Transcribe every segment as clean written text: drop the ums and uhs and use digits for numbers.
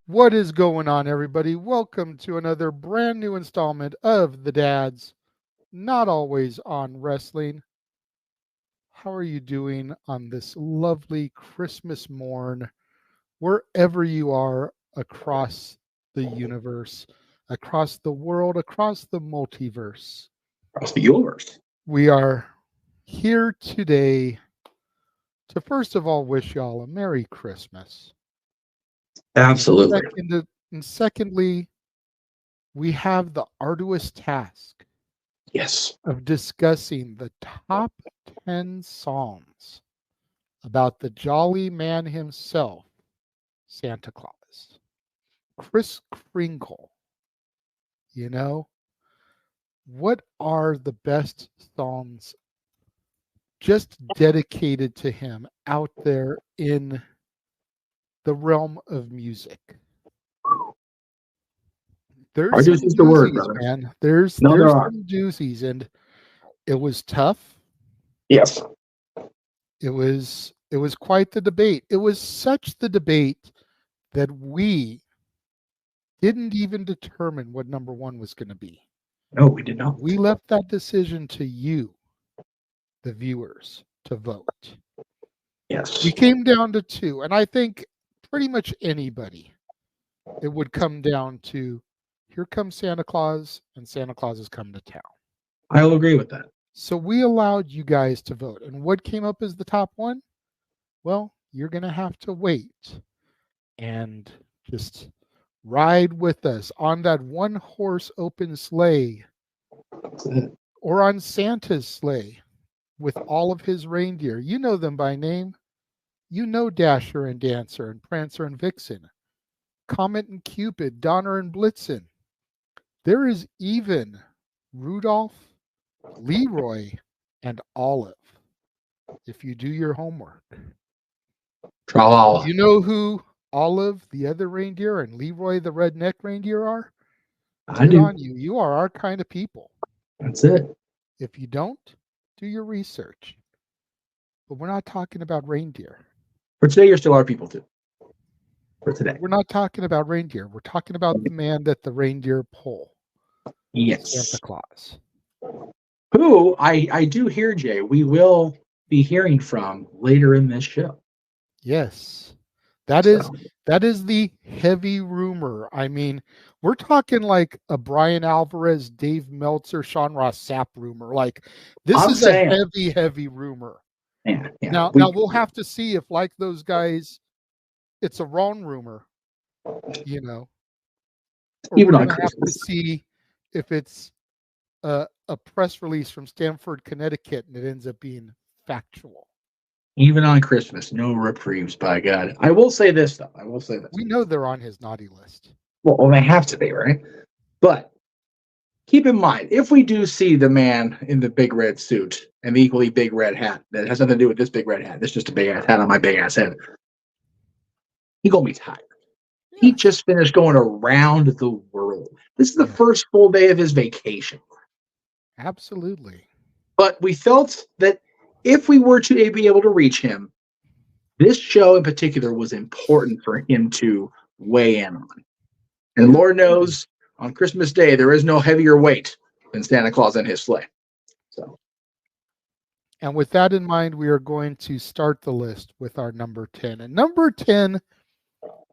What is going on, everybody? Welcome to another brand new installment of the DADS, Not Always on Wrestling. How are you doing on this lovely Christmas morn, wherever you are across the universe, across the world, across the multiverse? Across the universe. We are here today to first of all wish y'all a Merry Christmas. Absolutely. And secondly, we have the arduous task Yes. of discussing the top 10 songs about the jolly man himself, Santa Claus. Kris Kringle. You know, what are the best songs just dedicated to him out there in the realm of music? There's Arduous some is the word, doozies, brother. man. There's there are. some doozies, and it was tough. Yes. It was quite the debate. It was such the debate that we didn't even determine what number one was going to be. No, we did not. We left that decision to you, the viewers, to vote. Yes. We came down to two, and I think pretty much anybody, it would come down to Here Comes Santa Claus and Santa Claus Has Come to Town. I'll agree with that. So we allowed you guys to vote. And what came up as the top one? Well, you're going to have to wait and just ride with us on that one horse open sleigh or on Santa's sleigh with all of his reindeer. You know them by name. You know Dasher and Dancer and Prancer and Vixen, Comet and Cupid, Donner and Blitzen. There is even Rudolph, Leroy, and Olive, if you do your homework. Tra-la-la. You know who Olive, the other reindeer, and Leroy, the redneck reindeer, are? I do. On you. You are our kind of people. That's it. If you don't, do your research. But we're not talking about reindeer. For today, you're still our people, too. For today. We're not talking about reindeer. We're talking about the man that the reindeer pull. Yes. Santa Claus. Who I do hear, Jay, we will be hearing from later in this show. Yes. That is the heavy rumor. I mean, we're talking like a Brian Alvarez, Dave Meltzer, Sean Ross Sapp rumor. Like this is a heavy rumor. Yeah. Now we'll have to see if, like those guys, it's a wrong rumor. You know, or even we're on gonna have Christmas. to see if it's a press release from Stamford, Connecticut, and it ends up being factual. Even on Christmas, no reprieves, by God. I will say this, though. We know they're on his naughty list. Well, they have to be, right? But keep in mind, if we do see the man in the big red suit and the equally big red hat, that has nothing to do with this big red hat. This is just a big ass hat on my big ass head. He's going to be tired. Yeah. He just finished going around the world. This is the first full day of his vacation. Absolutely. But we felt that if we were to be able to reach him, this show in particular was important for him to weigh in on. And Lord knows, on Christmas Day, there is no heavier weight than Santa Claus and his sleigh. So, and with that in mind, we are going to start the list with our number 10. And number 10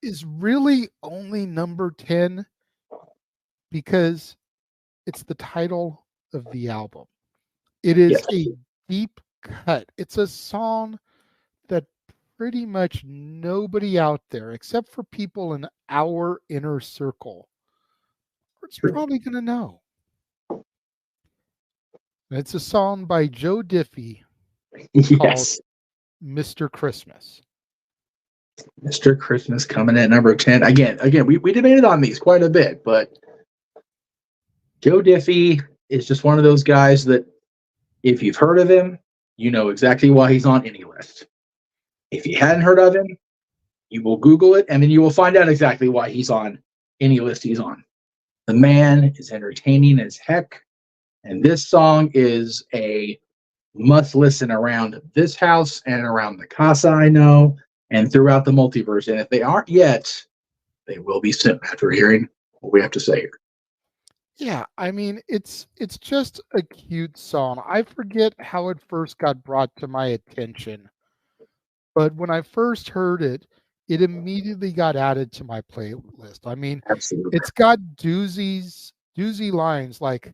is really only number 10 because it's the title of the album. It is a deep cut. It's a song that pretty much nobody out there, except for people in our inner circle, is probably going to know. It's a song by Joe Diffie called Mr. Christmas. Mr. Christmas coming at number 10. Again, we debated on these quite a bit, but Joe Diffie is just one of those guys that if you've heard of him, you know exactly why he's on any list. If you hadn't heard of him, you will Google it, and then you will find out exactly why he's on any list he's on. The man is entertaining as heck, and this song is a must listen around this house and around the casa I know, and throughout the multiverse. And if they aren't yet, they will be soon after hearing what we have to say here. Yeah, I mean, it's just a cute song. I forget how it first got brought to my attention, but when I first heard it, it immediately got added to my playlist. I mean, Absolutely. it's got doozy lines like,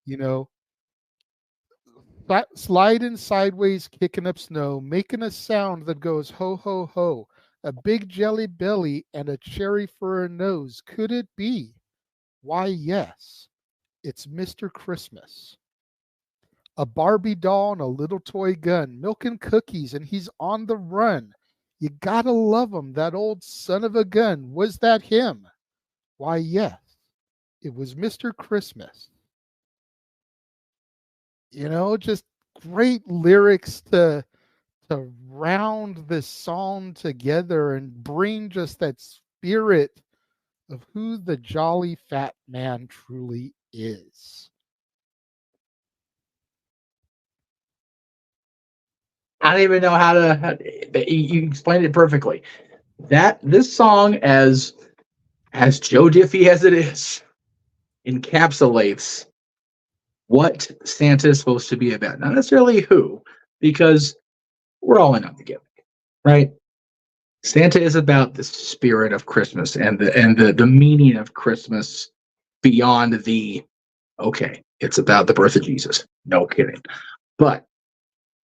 you know, sliding sideways, kicking up snow, making a sound that goes ho ho ho, a big jelly belly and a cherry for a nose. Could it be? Why, yes. It's Mr. Christmas. A Barbie doll and a little toy gun, milking cookies, and he's on the run. You gotta love him, that old son of a gun. Was that him? Why, yes, it was Mr. Christmas. Just great lyrics to round this song together and bring just that spirit of who the jolly fat man truly is. I don't even know how to. You explained it perfectly. This song, as Joe Diffie as it is, encapsulates what Santa is supposed to be about. Not necessarily who, because we're all in on the gimmick, right? Santa is about the spirit of Christmas and the meaning of Christmas beyond the okay, it's about the birth of Jesus. No kidding. But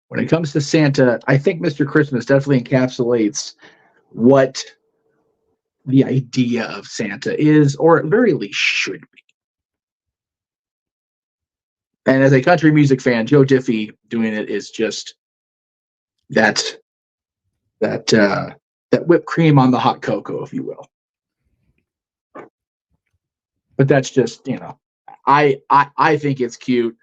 when it comes to Santa, I think Mr. Christmas definitely encapsulates what the idea of Santa is, or at very least should be. And as a country music fan, Joe Diffie doing it is just that whipped cream on the hot cocoa, if you will. But that's just, I think it's cute.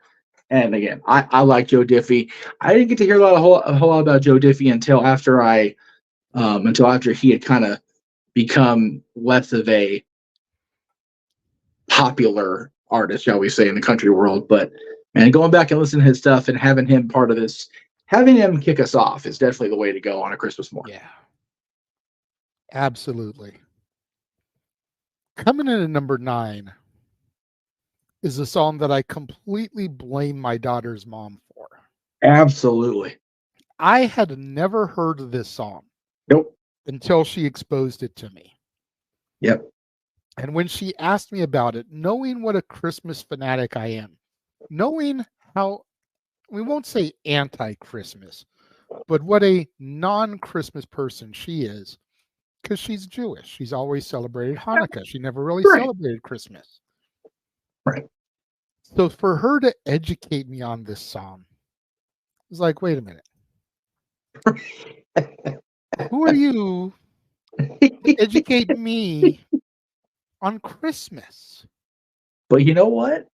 And again, I like Joe Diffie. I didn't get to hear a whole lot about Joe Diffie until after he had kind of become less of a popular artist, shall we say, in the country world. But man, going back and listening to his stuff and having him part of this, having him kick us off is definitely the way to go on a Christmas morning. Yeah, absolutely. Coming in at number 9 is a song that I completely blame my daughter's mom for. Absolutely. I had never heard of this song. Nope. Until she exposed it to me. Yep. And when she asked me about it, knowing what a Christmas fanatic I am, knowing how, we won't say anti-Christmas, but what a non-Christmas person she is, because she's Jewish. She's always celebrated Hanukkah. She never really celebrated Christmas. Right. So for her to educate me on this song, I was like, wait a minute. Who are you to educate me on Christmas? But you know what?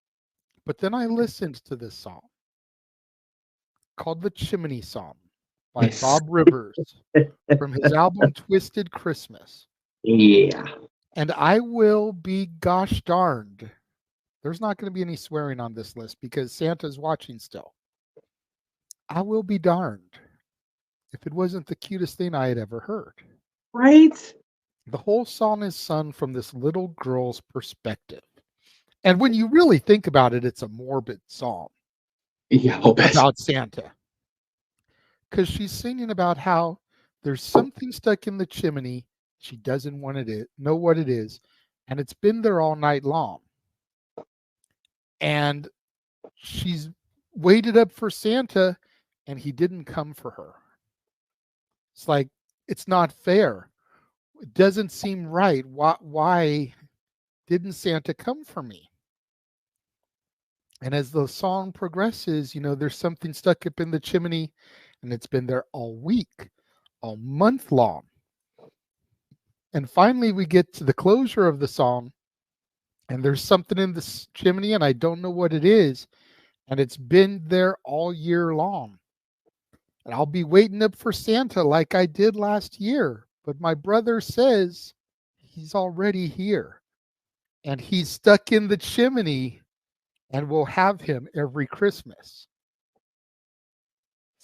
But then I listened to this song called The Chimney Song by Bob Rivers from his album Twisted Christmas. Yeah. And I will be gosh darned. There's not going to be any swearing on this list because Santa's watching still. I will be darned if it wasn't the cutest thing I had ever heard. Right? The whole song is sung from this little girl's perspective. And when you really think about it, it's a morbid song. Yeah, about Santa. Because she's singing about how there's something stuck in the chimney. She doesn't know what it is. And it's been there all night long. And she's waited up for Santa and he didn't come for her. It's like, it's not fair. It doesn't seem right. Why didn't Santa come for me? And as the song progresses, there's something stuck up in the chimney and it's been there all week, all month long. And finally we get to the closure of the song and there's something in this chimney and I don't know what it is. And it's been there all year long. And I'll be waiting up for Santa like I did last year. But my brother says he's already here. And he's stuck in the chimney and we'll have him every Christmas.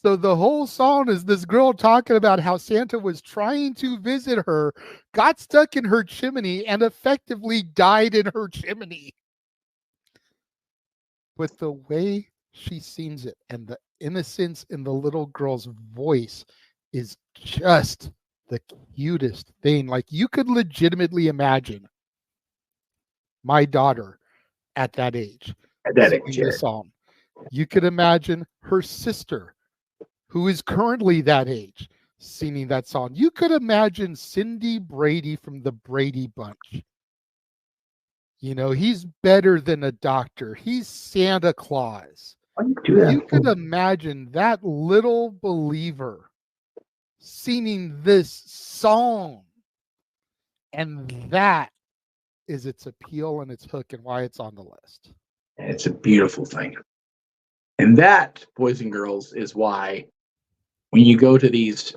So the whole song is this girl talking about how Santa was trying to visit her, got stuck in her chimney, and effectively died in her chimney. But the way she sings it and the innocence in the little girl's voice is just the cutest thing. Like, you could legitimately imagine my daughter at that age At that singing age, the song. You could imagine her sister, who is currently that age, singing that song. You could imagine Cindy Brady from the Brady Bunch. You know, he's better than a doctor. He's Santa Claus. You could imagine that little believer singing this song. And that is its appeal and its hook and why it's on the list. It's a beautiful thing. And that, boys and girls, is why when you go to these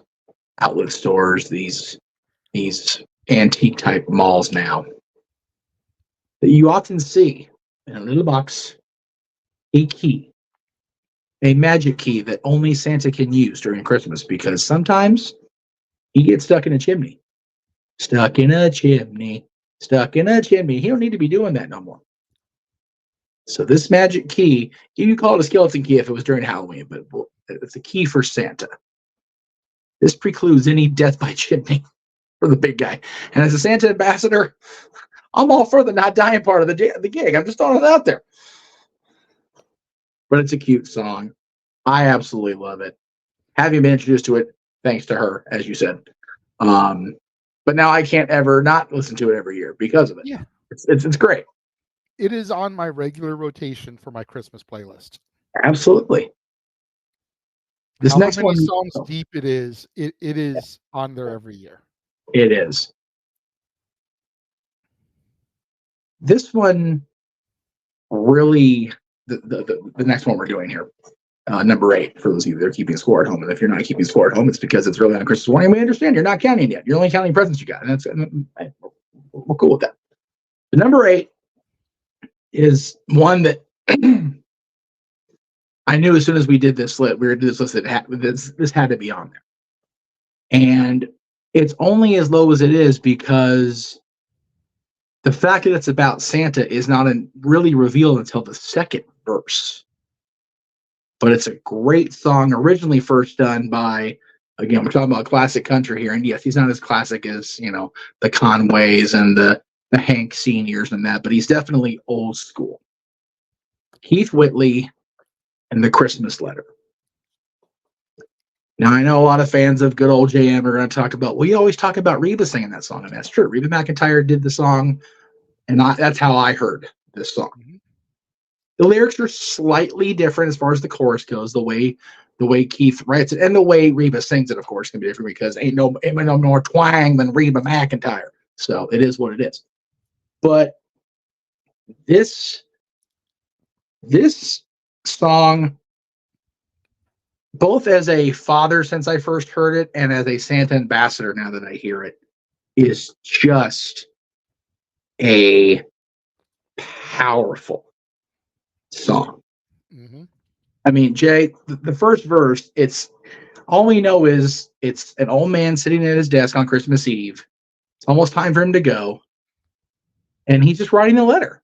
outlet stores, these antique type malls now, that you often see in a little box a key, a magic key that only Santa can use during Christmas, because sometimes he gets stuck in a chimney. Stuck in a chimney. Stuck in a chimney. He don't need to be doing that no more. So this magic key, you call it a skeleton key if it was during Halloween, but it's a key for Santa. This precludes any death by chimney for the big guy. And as a Santa ambassador, I'm all for the not dying part of the gig. I'm just throwing it out there. But it's a cute song. I absolutely love it. Having been introduced to it, thanks to her, as you said. But now I can't ever not listen to it every year because of it. Yeah. It's great. It is on my regular rotation for my Christmas playlist. Absolutely. This However next many one, songs deep it is on there every year. It is. This one really, the next one we're doing here, number 8, for those of you that are keeping score at home. And if you're not keeping score at home, it's because it's really on Christmas morning. We understand you're not counting yet. You're only counting presents you got. And we're cool with that. The number 8 is one that I knew as soon as we did this list, that this had to be on there. And it's only as low as it is because the fact that it's about Santa is not really revealed until the second verse. But it's a great song, originally first done by, again, we're talking about classic country here. And yes, he's not as classic as, the Conways and the Hank Seniors and that, but he's definitely old school. Keith Whitley and the Christmas Letter. Now, I know a lot of fans of good old JM are going to talk about, well, you always talk about Reba singing that song. And that's true. Reba McEntire did the song, and that's how I heard this song. Mm-hmm. The lyrics are slightly different as far as the chorus goes. The way Keith writes it and the way Reba sings it, of course, can be different because ain't no more twang than Reba McEntire. So it is what it is. But this song, both as a father since I first heard it and as a Santa ambassador now that I hear it, is just a powerful song. Mm-hmm. I mean, Jay, the first verse, it's all we know is it's an old man sitting at his desk on Christmas Eve. It's almost time for him to go. And he's just writing a letter.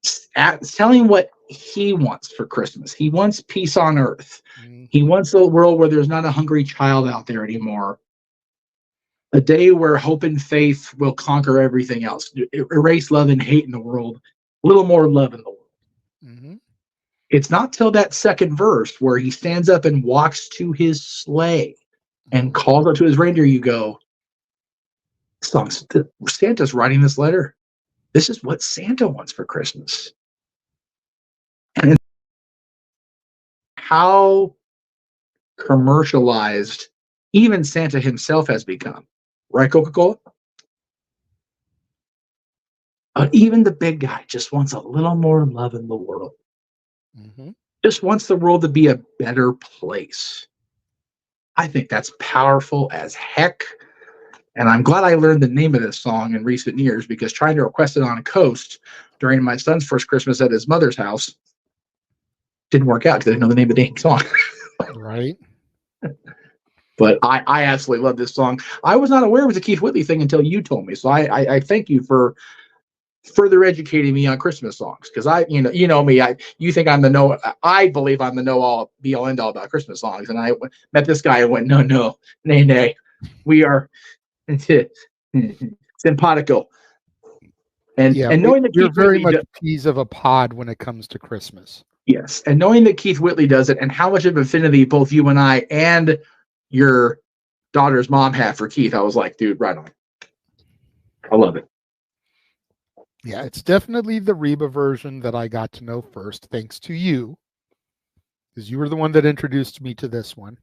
It's telling what he wants for Christmas. He wants peace on earth. Mm-hmm. He wants a world where there's not a hungry child out there anymore. A day where hope and faith will conquer everything else. Erase love and hate in the world. A little more love in the world. Mm-hmm. It's not till that second verse where he stands up and walks to his sleigh and calls out to his reindeer, you go, Santa's writing this letter. This is what Santa wants for Christmas. And how commercialized even Santa himself has become. Right, Coca-Cola? But even the big guy just wants a little more love in the world. Mm-hmm. Just wants the world to be a better place. I think that's powerful as heck. And I'm glad I learned the name of this song in recent years, because trying to request it on a coast during my son's first Christmas at his mother's house didn't work out because I didn't know the name of the damn song. Right. But I absolutely love this song. I was not aware it was a Keith Whitley thing until you told me. So I thank you for further educating me on Christmas songs, because you know me, you think I'm the know, I believe I'm the know all be all end all about Christmas songs, and I met this guy and went, no, nay, we are simpatico. And Yeah, knowing that we're Keith very Whitley much peas of a pod when it comes to Christmas. yes, and knowing that Keith Whitley does it, and how much of affinity both you and I and your daughter's mom have for Keith, I was like, dude, right on. I love it. Yeah, it's definitely the Reba version that I got to know first, thanks to you, because you were the one that introduced me to this one,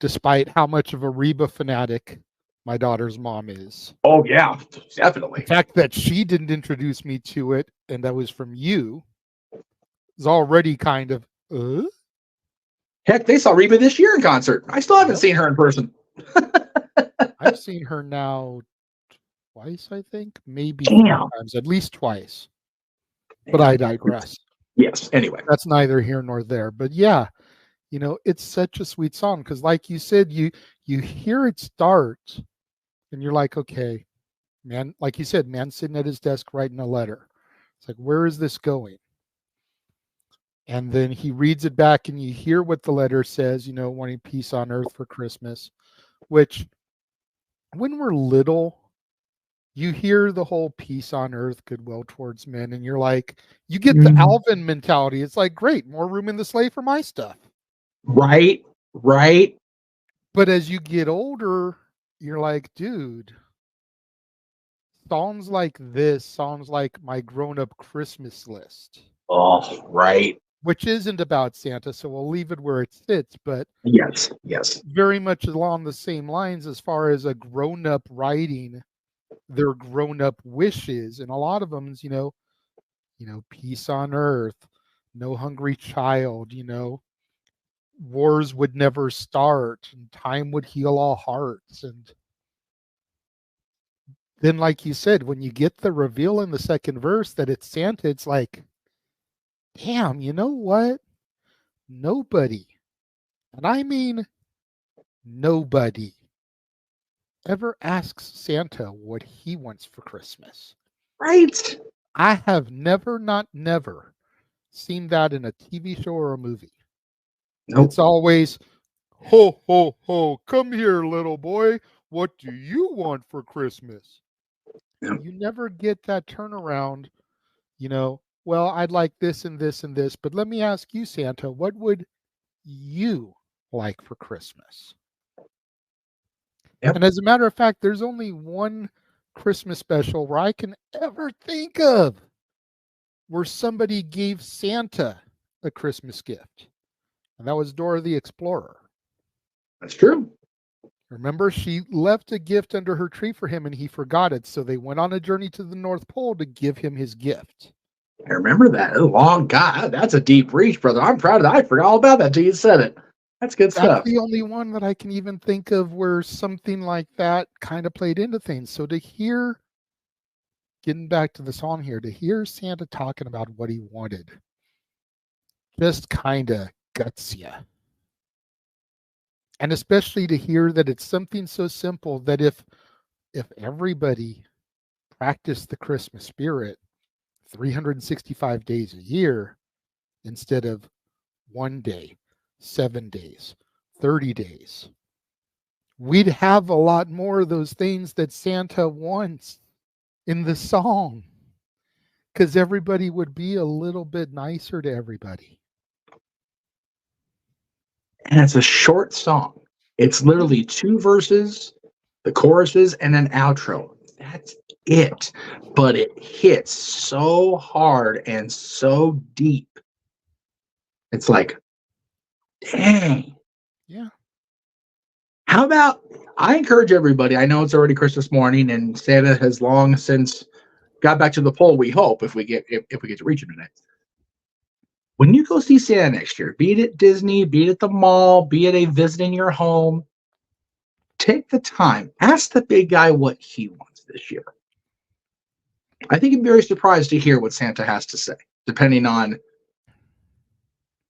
despite how much of a Reba fanatic my daughter's mom is. Oh yeah, The definitely. fact that she didn't introduce me to it, and that was from you, is already kind of, Heck, they saw Reba this year in concert. I still haven't seen her in person. I've seen her now twice, I think, maybe Damn. 3 times, at least twice. But I digress. Yes. Anyway, That's neither here nor there. But yeah, it's such a sweet song because, like you said, you hear it start, and you're like, okay, man. Like you said, man sitting at his desk writing a letter. It's like, where is this going? And then he reads it back, and you hear what the letter says. Wanting peace on earth for Christmas, which, when we're little, you hear the whole peace on earth, goodwill towards men, and you're like, you get the Alvin mentality. It's like, great, more room in the sleigh for my stuff. Right. But as you get older, you're like, dude, songs like this sounds like my grown-up Christmas list. Oh, right. Which isn't about Santa, so we'll leave it where it sits, but Yes. very much along the same lines as far as a grown-up writing their grown-up wishes, and a lot of them is, peace on earth, no hungry child, wars would never start, and time would heal all hearts. And then, like you said, when you get the reveal in the second verse that it's Santa, it's like, damn, you know what? Nobody, and I mean nobody, ever asks Santa what he wants for Christmas. Right. I have never seen that in a TV show or a movie. Nope. It's always, ho, ho, ho, come here, little boy. What do you want for Christmas? Yep. You never get that turnaround, well, I'd like this and this and this, but let me ask you, Santa, what would you like for Christmas? Yep. And as a matter of fact, there's only one Christmas special where I can ever think of where somebody gave Santa a Christmas gift. And that was Dora the Explorer. That's true. Remember, she left a gift under her tree for him and he forgot it. So they went on a journey to the North Pole to give him his gift. I remember that. A long God. That's a deep reach, brother. I'm proud of that. I forgot all about that until you said it. That's good stuff. That's the only one that I can even think of where something like that kind of played into things. So to hear, getting back to the song here, to hear Santa talking about what he wanted just kind of guts you. And especially to hear that it's something so simple that if everybody practiced the Christmas spirit 365 days a year instead of 1 day, 7 days, 30 days, we'd have a lot more of those things that Santa wants in the song, because everybody would be a little bit nicer to everybody. And it's a short song. It's literally 2 verses, the choruses, and an outro. That's it. But it hits so hard and so deep. It's like, dang. Yeah. How about, I encourage everybody, I know it's already Christmas morning and Santa has long since got back to the pole, we hope, if we get to reach him today. When you go see Santa next year, be it at Disney, be it at the mall, be it a visit in your home, take the time. Ask the big guy what he wants this year. I think you'd be very surprised to hear what Santa has to say, depending on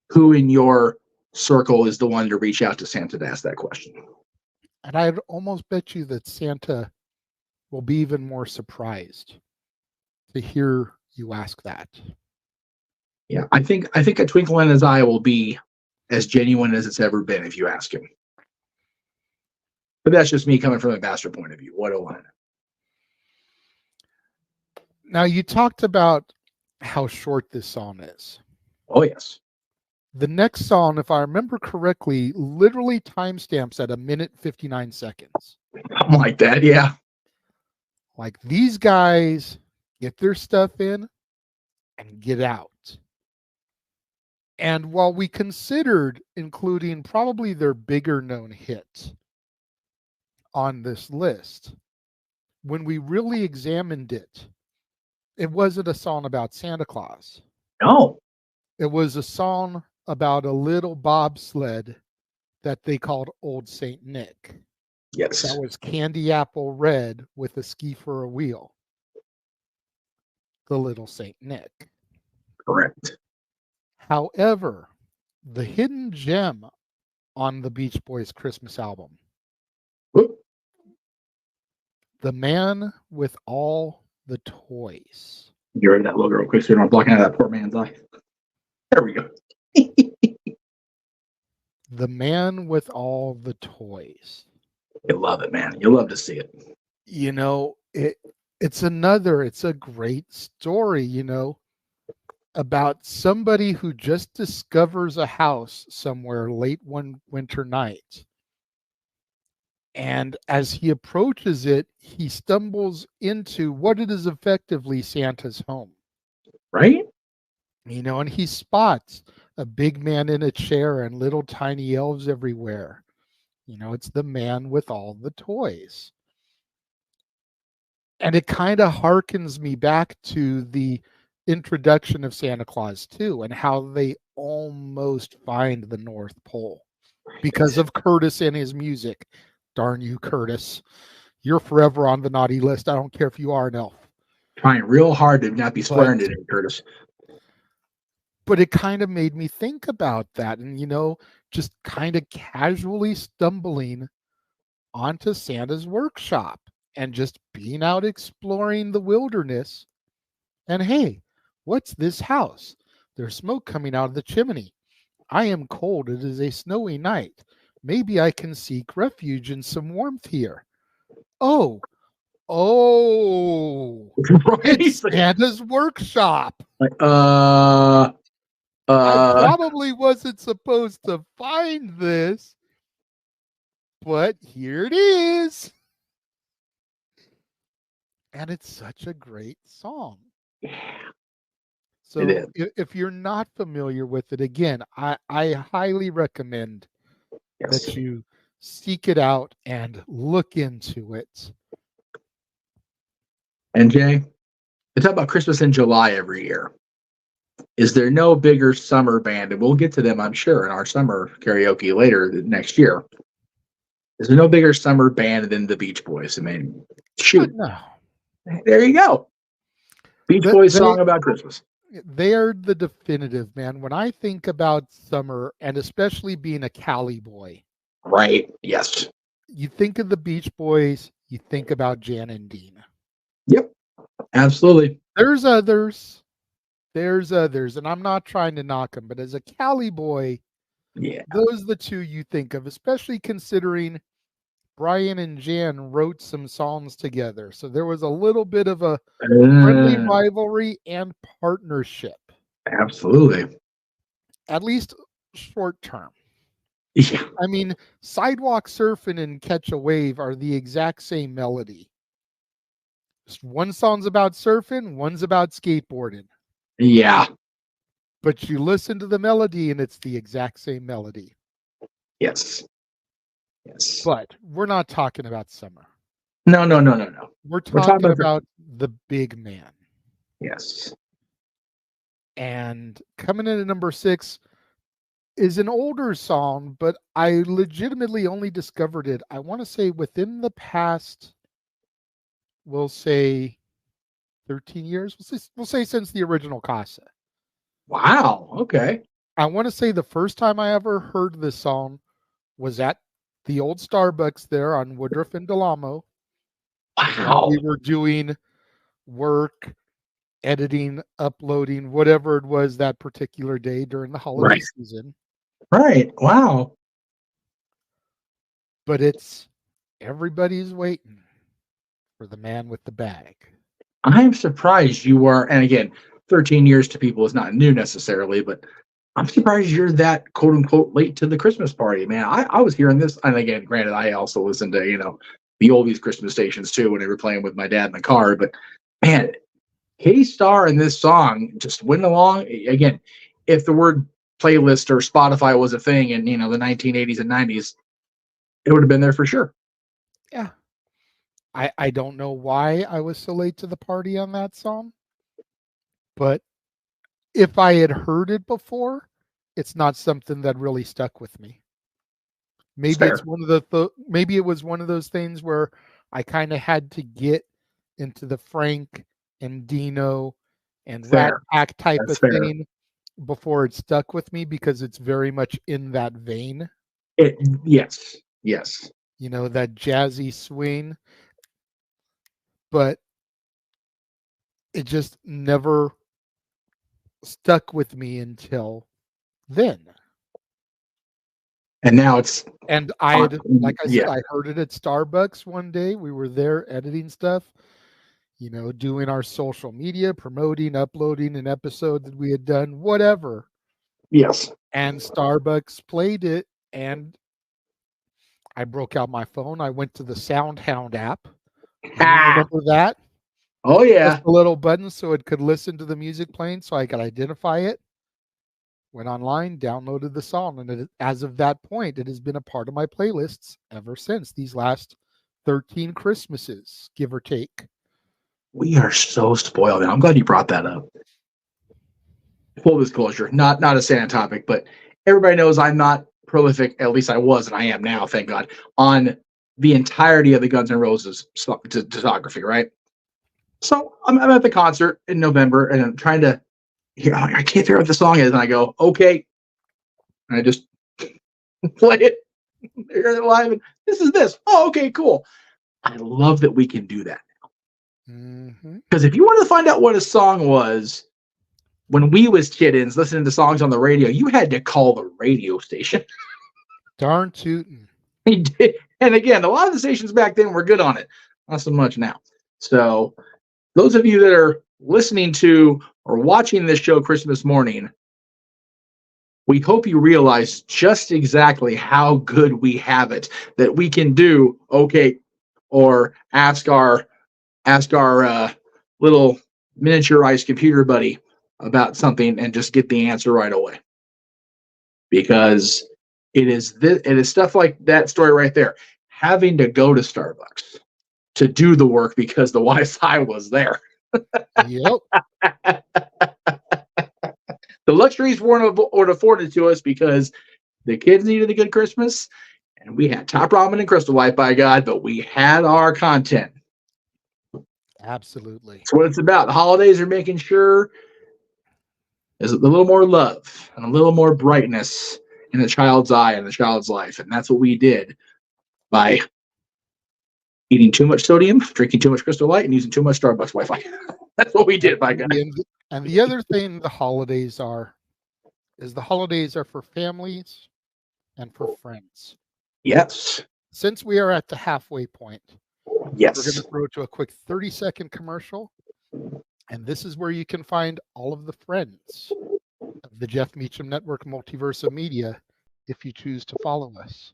who in your circle is the one to reach out to Santa to ask that question. And I'd almost bet you that Santa will be even more surprised to hear you ask that. Yeah, I think A Twinkle in His Eye will be as genuine as it's ever been if you ask him. But that's just me coming from a master point of view. What a line. Now, you talked about how short this song is. Oh, yes. The next song, if I remember correctly, literally timestamps at 1:59. Something like that, yeah. Like, these guys get their stuff in and get out. And while we considered including probably their bigger known hit on this list, when we really examined it, it wasn't a song about Santa Claus. No. It was a song about a little bobsled that they called Old Saint Nick. Yes. That was candy apple red with a ski for a wheel. The Little Saint Nick. Correct. However, the hidden gem on the Beach Boys Christmas album, Whoop. The Man with All the Toys. You heard that logo real quick so you don't block out that poor man's eye. There we go. The Man with All the Toys. You love it, man. You love to see it. You know, it's a great story, you know, about somebody who just discovers a house somewhere late one winter night. And as he approaches it, he stumbles into what it is effectively Santa's home. Right? You know, and he spots a big man in a chair and little tiny elves everywhere. You know, it's the man with all the toys. And it kind of harkens me back to the introduction of Santa Claus 2 and how they almost find the North Pole because of Curtis and his music. Darn you, Curtis. You're forever on the naughty list. I don't care if you are an elf. Trying real hard to not be swearing today, Curtis. But it kind of made me think about that and, you know, just kind of casually stumbling onto Santa's workshop and just being out exploring the wilderness. And hey, what's this house? There's smoke coming out of the chimney. I am cold. It is a snowy night. Maybe I can seek refuge in some warmth here. Oh, Right? it's Santa's workshop. Like, I probably wasn't supposed to find this, but here it is. And it's such a great song. So if you're not familiar with it, again, I highly recommend that you seek it out and look into it. And Jay, they talk about Christmas in July every year. Is there no bigger summer band? And we'll get to them, I'm sure, in our summer karaoke later next year. Is there no bigger summer band than the Beach Boys? I mean, shoot. No. There you go. Beach Boys song about Christmas. They are the definitive, man. When I think about summer, and especially being a Cali boy. Right. Yes. You think of the Beach Boys, you think about Jan and Dean. Yep. Absolutely. There's others, and I'm not trying to knock them, but as a Cali boy, yeah, those are the two you think of, especially considering Brian and Jan wrote some songs together. So there was a little bit of a friendly rivalry and partnership. Absolutely. At least short term. Yeah. I mean, Sidewalk Surfing and Catch a Wave are the exact same melody. Just one song's about surfing, one's about skateboarding. Yeah. But you listen to the melody and it's the exact same melody. Yes. Yes. But we're not talking about summer. No. We're talking about the big man. Yes. And coming in at number 6 is an older song, but I legitimately only discovered it, I want to say, within the past, we'll say 13 years. We'll say since the original Casa. Wow. Okay. I want to say the first time I ever heard this song was at the old Starbucks there on Woodruff and Delamo. When Wow. we were doing work, editing, uploading, whatever it was that particular day during the holiday Right. season. Right. Wow. But it's everybody's waiting for the man with the bag. I'm surprised you are, and again, 13 years to people is not new necessarily, but I'm surprised you're that quote unquote late to the Christmas party, man. I was hearing this, and again, granted, I also listened to, the oldies Christmas stations too when they were playing with my dad in the car, but man, K Star and this song just went along. Again, if the word playlist or Spotify was a thing in, the 1980s and 90s, it would have been there for sure. Yeah. I don't know why I was so late to the party on that song, but if I had heard it before, it's not something that really stuck with me. It's Maybe it's fair. one of maybe it was one of those things where I kind of had to get into the Frank and Dino and Rat Fair. Pack type That's of fair. thing before it stuck with me because it's very much in that vein, It, yes. Yes. that jazzy swing, but it just never stuck with me until then. And now it's And like I said, yeah. I heard it at Starbucks one day. We were there editing stuff, doing our social media, promoting, uploading an episode that we had done, whatever. Yes. And Starbucks played it, and I broke out my phone. I went to the SoundHound app. Do you Ah. remember that? Oh Just yeah. a little button so it could listen to the music playing so I could identify it. Went online, downloaded the song, and as of that point, it has been a part of my playlists ever since these last 13 Christmases, give or take. We are so spoiled, and I'm glad you brought that up. Full disclosure, not a Santa topic, but everybody knows I'm not prolific. At least I was, and I am now, thank God, on the entirety of the Guns N' Roses discography. Right. So I'm at the concert in November, and I'm trying to. I can't figure out what the song is, and I go, okay, and I just play it, hear it live, and this is this. Oh, okay, cool. I love that we can do that. Mm-hmm. Because if you wanted to find out what a song was when we was kiddins listening to songs on the radio, you had to call the radio station. Darn tootin'. He did. And again, a lot of the stations back then were good on it. Not so much now. So those of you that are listening to or watching this show Christmas morning, we hope you realize just exactly how good we have it, that we can do okay or ask our little miniaturized computer buddy about something and just get the answer right away. Because it is stuff like that story right there. Having to go to Starbucks to do the work because the Wi-Fi was there. Yep. The luxuries weren't afforded to us because the kids needed a good Christmas, and we had top ramen and Crystal Light, by God, but we had our content. Absolutely. That's what it's about. The holidays are making sure there's a little more love and a little more brightness in the child's eye and the child's life, and that's what we did by eating too much sodium, drinking too much Crystal Light, and using too much Starbucks Wi-Fi. That's what we did, by God. And the other thing the holidays are is the holidays are for families and for friends. Yes. Since we are at the halfway point, we're going Yes. to throw to a quick 30-second commercial. And this is where you can find all of the friends of the Jeff Meacham Network Multiverse of Media if you choose to follow us.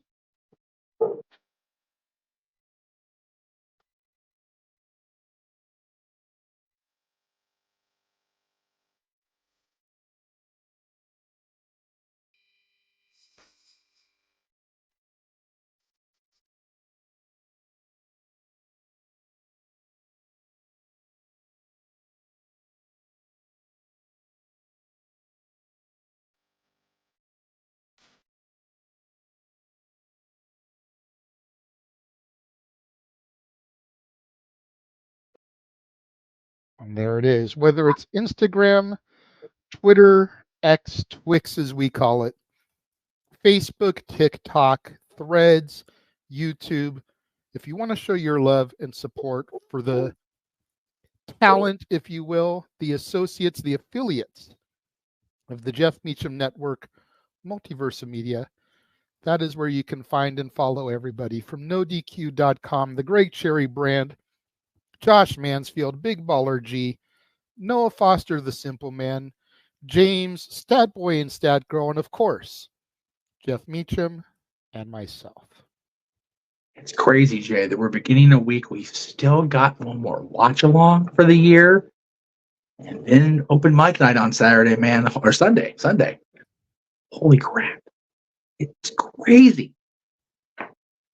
And there it is. Whether it's Instagram, Twitter, X, Twix as we call it, Facebook, TikTok, Threads, YouTube. If you want to show your love and support for the talent, if you will, the associates, the affiliates of the Jeff Meacham Network, Multiverse Media, that is where you can find and follow everybody from NoDQ.com, the Greg Cherry Brand, Josh Mansfield, Big Baller G, Noah Foster, the Simple Man, James, Stat Boy and Stat Girl, and of course, Jeff Meacham and myself. It's crazy, Jay, that we're beginning a week. We've still got one more watch along for the year. And then open mic night on Saturday, man, or Sunday. Holy crap. It's crazy.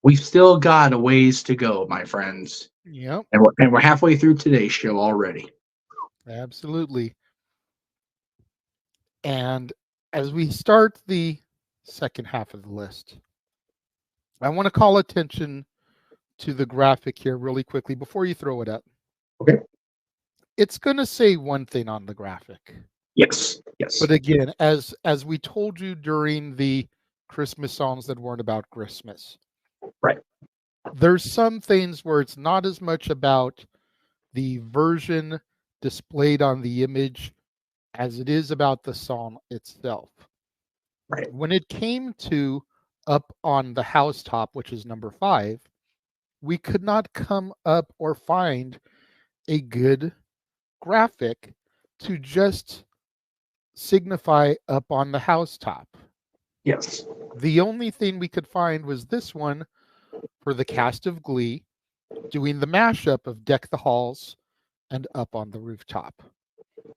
We've still got a ways to go, my friends. Yep. And we're halfway through today's show already. Absolutely. And as we start the second half of the list, I want to call attention to the graphic here really quickly before you throw it up. Okay. It's going to say one thing on the graphic. Yes. But again, as we told you during the Christmas songs that weren't about Christmas, right? There's some things where it's not as much about the version displayed on the image as it is about the song itself. Right. When it came to Up on the Housetop, which is number 5, we could not come up or find a good graphic to just signify Up on the Housetop. Yes. The only thing we could find was this one for the cast of Glee doing the mashup of Deck the Halls and Up on the Rooftop.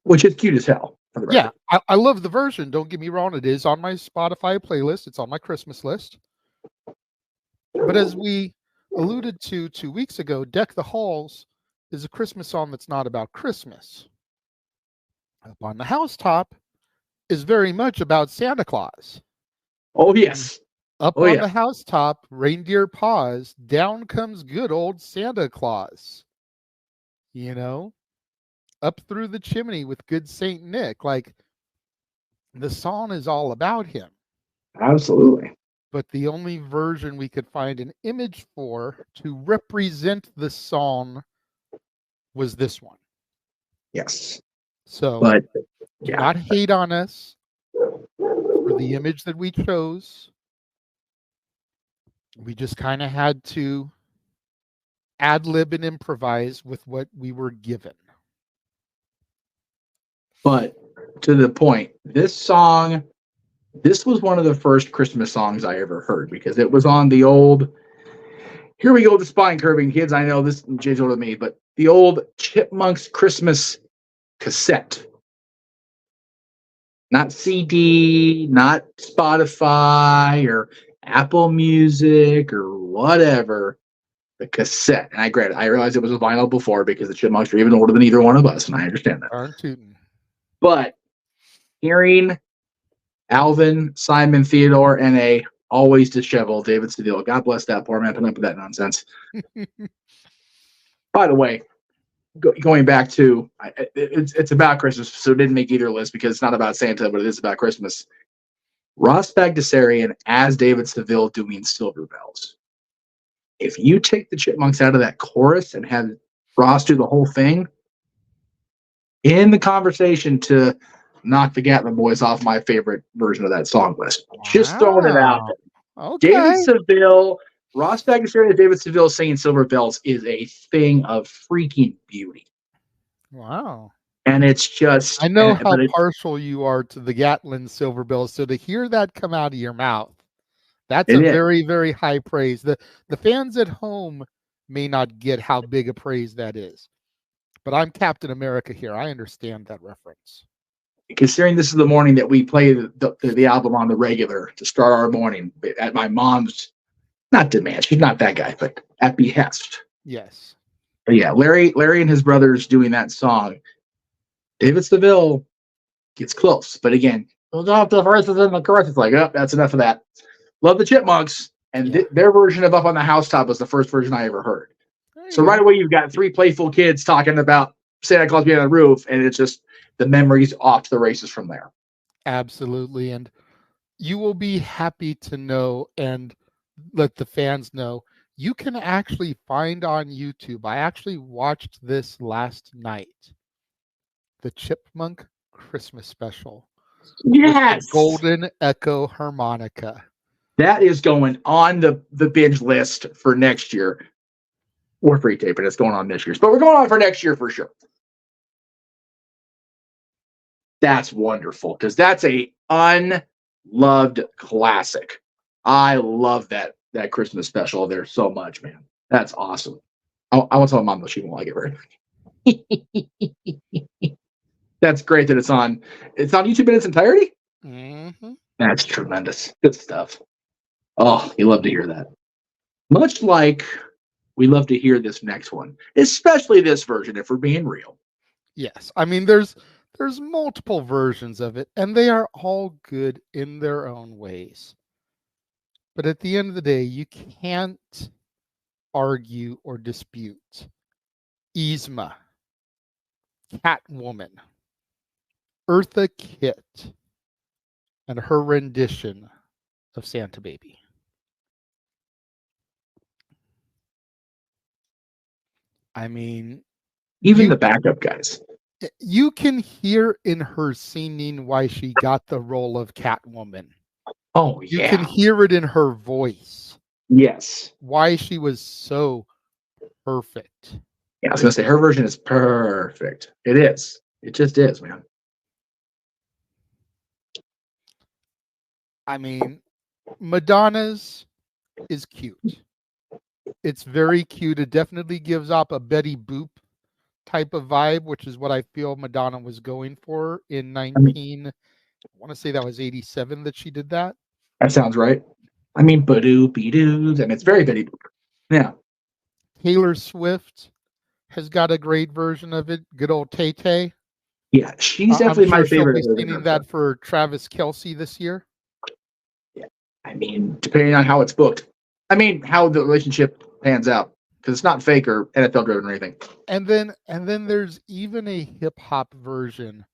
Which is cute as hell. Yeah, I love the version. Don't get me wrong. It is on my Spotify playlist. It's on my Christmas list. But as we alluded to 2 weeks ago, Deck the Halls is a Christmas song that's not about Christmas. Up on the Housetop is very much about Santa Claus. Oh, yes. Up on the housetop, reindeer paws, down comes good old Santa Claus. You know, up through the chimney with good Saint Nick. Like, the song is all about him. Absolutely. But the only version we could find an image for to represent the song was this one. Yes. So, but do not hate on us for the image that we chose. We just kind of had to ad-lib and improvise with what we were given. But to the point, this song, this was one of the first Christmas songs I ever heard because it was on the old, here we go, the spine curving kids. I know this Jay's older than me, but the old Chipmunks Christmas cassette. Not CD, not Spotify or Apple Music or whatever. The cassette. And I realized it was a vinyl before because the Chipmunks were even older than either one of us, and I understand that. Darn tootin'. But hearing Alvin, Simon, Theodore, and a always disheveled David Sedil, God bless that poor man putting up with that nonsense. By the way, going back to it's about Christmas, so it didn't make either list because it's not about Santa, but it is about Christmas. Ross Bagdasarian as David Seville doing Silver Bells. If you take the Chipmunks out of that chorus and have Ross do the whole thing, in the conversation to knock the Gatlin Boys off my favorite version of that song list. Wow. Just throwing it out there. Okay. David Seville, Ross Bagdasarian and David Seville singing Silver Bells is a thing of freaking beauty. Wow. And it's just... I know how partial you are to the Gatlin Silver Bells, so to hear that come out of your mouth, that's a very, very high praise. The fans at home may not get how big a praise that is. But I'm Captain America here. I understand that reference. Considering this is the morning that we play the album on the regular to start our morning at my mom's, not demand, she's not that guy, but at behest. Yes. But yeah, Larry and his brothers doing that song. David Seville gets close. But again, the verses and the chorus, it's like, oh, that's enough of that. Love the Chipmunks. And their version of Up on the Housetop was the first version I ever heard. So right away, you've got 3 playful kids talking about Santa Claus being on the roof, and it's just the memories off to the races from there. Absolutely. And you will be happy to know and let the fans know you can actually find on YouTube. I actually watched this last night, the Chipmunk Christmas special with the Yes, Golden Echo harmonica. that is going on the binge list for next year. We're free taping. It's going on this year's, but we're going on for next year for sure. That's wonderful because that's a unloved classic. I love that Christmas special there so much, man. That's awesome. I want to tell my mom that she won't like it very much. That's great that it's on YouTube in its entirety. Mm-hmm. That's tremendous. Good stuff. Oh, you love to hear that. Much like we love to hear this next one, especially this version, if we're being real. Yes. I mean, there's multiple versions of it, and they are all good in their own ways. But at the end of the day, you can't argue or dispute Yzma, Catwoman, Eartha Kitt, and her rendition of Santa Baby. I mean, Even the backup guys. You can hear in her singing why she got the role of Catwoman. Oh, You yeah. can hear it in her voice. Yes. Why she was so perfect. Yeah, I was going to say her version is perfect. It is. It just is, man. I mean, Madonna's is cute. It's very cute. It definitely gives off a Betty Boop type of vibe, which is what I feel Madonna was going for in I want to say that was 87 that she did that. That sounds right. I mean, Badoo, Bedoos, and it's very Betty Boop. Yeah. Taylor Swift has got a great version of it. Good old Tay Tay. Yeah, she's definitely my favorite. She'll be singing that for Travis Kelce this year. Yeah, I mean, depending on how it's booked. I mean, how the relationship pans out, because it's not fake or NFL driven or anything. And then there's even a hip hop version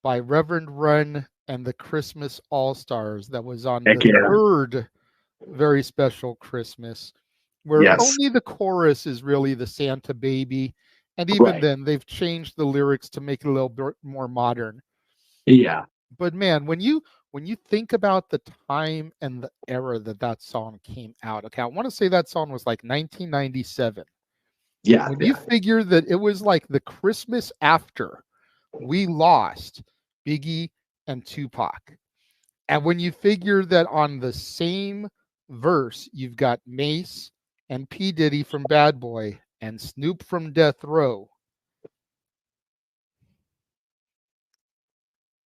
by Reverend Run and the Christmas All Stars that was on the third very special Christmas, where only the chorus is really the Santa Baby. And even then, they've changed the lyrics to make it a little bit more modern. Yeah. But man, when you think about the time and the era that song came out, okay, I want to say that song was like 1997. Yeah. When you figure that it was like the Christmas after we lost Biggie and Tupac, and when you figure that on the same verse, you've got Mace and P. Diddy from Bad Boy and Snoop from Death Row,